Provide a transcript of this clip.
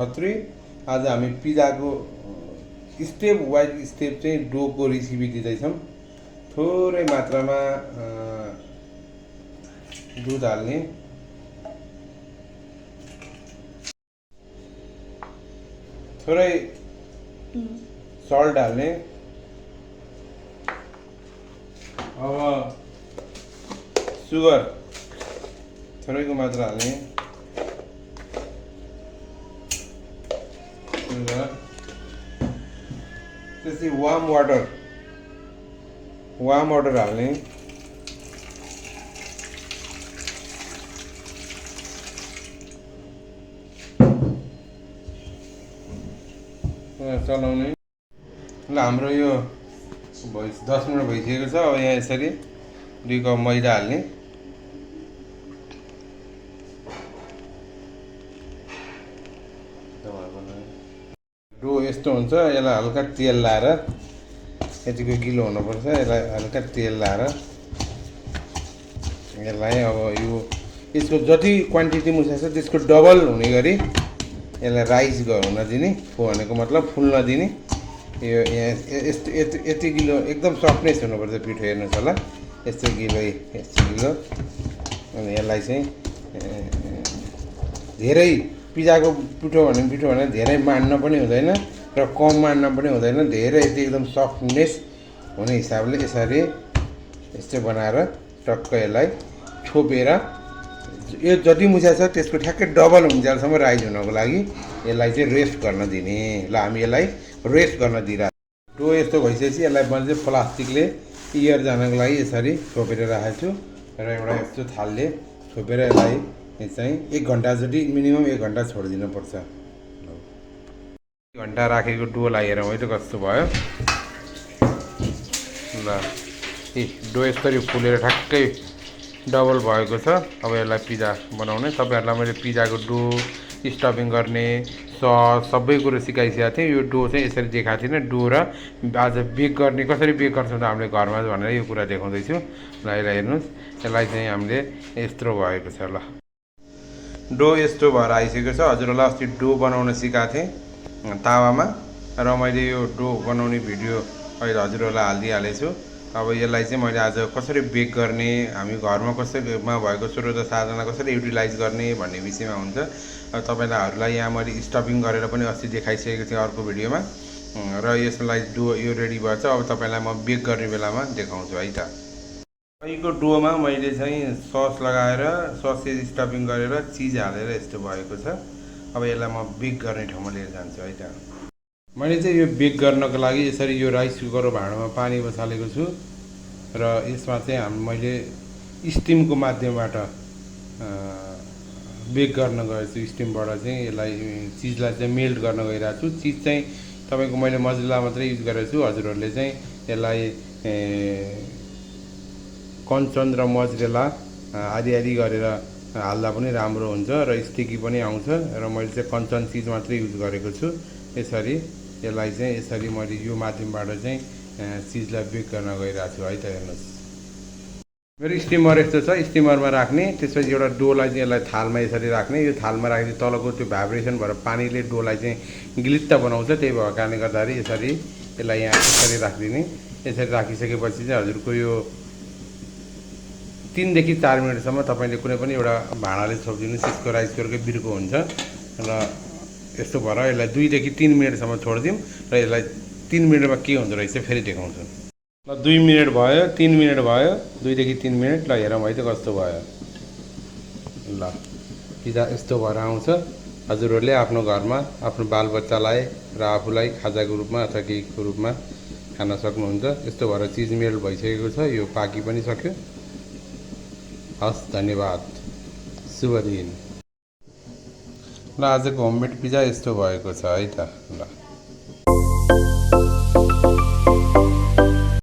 खत्री। आज हामी पिजाको step wise step चाहिँ डोको रेसिपी दिँदैछौँ। थोरै मात्रामा दुध हाल्ने, थोरै सल्ट हाल्ने, अब सुगर थोरैको मात्रा हाल्ने, सुगर, त्यसै वार्म वाटर हाल्ने, चलाउने। ल हाम्रो यो 10 मिनट भइसकेको छ। अब यहाँ यसरी 2 कप मैदा हाल्ने, डो यस्तो हुन्छ। यसलाई हल्का तेल लाएर, यतिको गिलो हुनुपर्छ। यसलाई हल्का तेल लाएर यसलाई अब यसको जति क्वान्टिटी मुछा छ त्यसको डबल हुने गरी यसलाई राइज हुन दिने। भनेको मतलब फुल्न दिने। यो यहाँ यति गिलो एकदम सफ्टनेस हुनुपर्छ पिठो। हेर्नुहोस् होला, यस्तो गिलो अनि यसलाई चाहिँ धेरै पिजाको पिठो भने धेरै माड्न पनि हुँदैन र कम माड्न पनि हुँदैन। धेरै यति एकदम सफ्टनेस हुने हिसाबले यसरी यस्तो बनाएर टक्क यसलाई छोपेर यो जति मुछा छ त्यसको ठ्याक्कै डबल हुन्जेलसम्म राइज हुनको लागि यसलाई चाहिँ रेस्ट गर्न दिने। ल हामी यसलाई रेस्ट गर्न दिइरहेको। डो यस्तो भइसकेपछि यसलाई मैले चाहिँ प्लास्टिकले इयर जानको लागि यसरी छोपेर राखेको छु र एउटा यस्तो थालले छोपेर यसलाई चाहिँ 1 घन्टा जति मिनिमम 1 घन्टा छोडिदिनुपर्छ। 1 घन्टा राखेको डोलाई हेरौँ है त कस्तो भयो। ल डो यसरी फुलेर ठ्याक्कै डबल भएको छ। अब यसलाई पिजा बनाउने। तपाईँहरूलाई मैले पिजाको डो स्टफिङ गर्ने सस सबै कुरो सिकाइसकेको थिएँ। यो डो चाहिँ यसरी देखाएको थिइनँ। डो र आज बेक गर्ने कसरी बेक गर्छौँ त हामीले घरमा भनेर यो कुरा देखाउँदैछु। ल यसलाई हेर्नुहोस्, यसलाई चाहिँ हामीले यत्रो भएको छ। ल डो यस्तो भएर आइसकेको छ। हजुरहरूलाई अस्ति डो बनाउन सिकाएको थिएँ तावामा र मैले यो डो बनाउने भिडियो अहिले हजुरहरूलाई हालिदिइहालेको छु। अब यसलाई चाहिँ मैले आज कसरी बेक गर्ने, हामी घरमा कसैमा भएको स्रोत साधना कसरी युटिलाइज गर्ने भन्ने विषयमा हुन्छ। तपाईँहरूलाई यहाँ मैले स्टफिङ गरेर पनि अस्ति देखाइसकेको थिएँ अर्को भिडियोमा र यसलाई डो यो रेडी भएछ। अब तपाईँलाई म बेक गर्ने बेलामा देखाउँछु है त। अहिलेको डोमा मैले चाहिँ सस लगाएर सस स्टफिङ गरेर चिज हालेर यस्तो भएको छ। अब यसलाई म बेक गर्ने ठाउँमा लिएर जान्छु है त। मैले चाहिँ यो बेक गर्नको लागि यसरी यो राइस कुकर भाँडामा पानी बसालेको छु र यसमा चाहिँ मैले स्टिमको माध्यमबाट बेक गर्न गएको छु। स्टिमबाट चाहिँ यसलाई चिजलाई चाहिँ मेल्ट गर्न गइरहेको छु। चिज चाहिँ तपाईँको मैले मजला मात्रै युज गरेको छु। हजुरहरूले चाहिँ यसलाई कञ्चन र मोजरेला आदि गरेर हाल्दा पनि राम्रो हुन्छ र स्टिकी पनि आउँछ र मैले चाहिँ कञ्चन चिज मात्रै युज गरेको छु। यसरी यसलाई चाहिँ यसरी मैले यो माध्यमबाट चाहिँ चिजलाई बेक गर्न गइरहेको छु है त। हेर्नुहोस् मेरो स्टिमर यस्तो छ। स्टिमरमा राख्ने, त्यसपछि एउटा डोलाई चाहिँ यसलाई थालमा यसरी राख्ने। यो थालमा राखेपछि तलको त्यो भाइब्रेसन भएर पानीले डोलाई चाहिँ गिलित्त बनाउँछ। त्यही भएको कारणले गर्दाखेरि यसरी यसलाई यहाँ यसरी राखिदिने। यसरी राखिसकेपछि चाहिँ हजुरको यो 3 देखि 4 मिनटसम्म तपाईँले कुनै पनि एउटा भाँडाले छोपिदिनुहोस्। यसको राइस कुकरकै बिर्को हुन्छ र यस्तो भएर यसलाई 2 देखि 3 मिनटसम्म छोडिदिउँ र यसलाई 3 मिनटमा के हुँदो रहेछ फेरि देखाउँछु। ल 2 मिनट भयो, 3 मिनट भयो, 2 देखि 3 मिनट। ल हेरौँ है त कस्तो भयो। ल पिजा यस्तो भएर आउँछ। हजुरहरूले आफ्नो घरमा आफ्नो बालबच्चालाई र आफूलाई खाजाको रूपमा अथवा केहीको रूपमा खान सक्नुहुन्छ। यस्तो भएर चिज मेल्ट भइसकेको छ। यो पाकी पनि सक्यो। हस्, धन्यवाद, शुभ दिन। ल आजको होममेड पिजा यस्तो भएको छ है त। ल